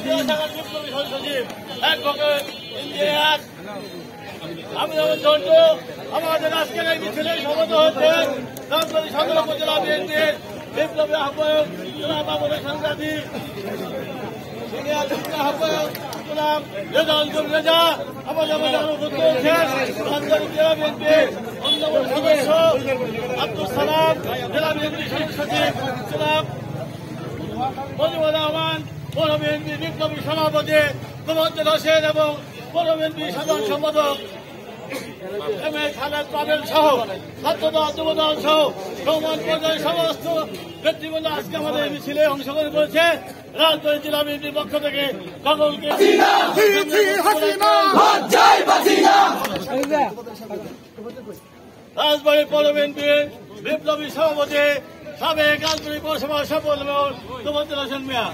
বিপ্লবী সচিব advocate engineer আমি জন্টু আমাদের আজকের এই মিছিলে সমবেত হচ্ছে রাজবাড়ী সদর উপজেলা বিএনপির বিপ্লবী আহ্বায়ক জনাব আবুল সাংবাদিক সিনিয়র আহ্বায়ক জনাব রেজাউল রেজা আমাদের উপস্থিত হচ্ছেন রাজবাড়ী জেলা বিএনপির অন্যতম সদস্য আব্দুল সালাম জেলা বিএনপি সচিব জনাব মজিবুর রহমান পৌর বিএনপি বিপ্লবী সভাপতি গোবর্ধন হোসেন এবং পৌর বিএনপি সাধারণ সম্পাদক এম এ খালেদ পাবেল সহ ছাত্রদল যুবদল সহ সৌমান পর্যায়ের সমস্ত ব্যক্তিবৃন্দ আজকে আমাদের মিছিলে অংশগ্রহণ করেছে। রাজবাড়ী জেলা বিএনপির পক্ষ থেকে সকলকে রাজবাড়ী পৌর বিএনপির বিপ্লবী সভাপতি সাবেক রাজবাড়ী পৌরসভার সফল মেয়র গোবর্ধন হোসেন মিয়া।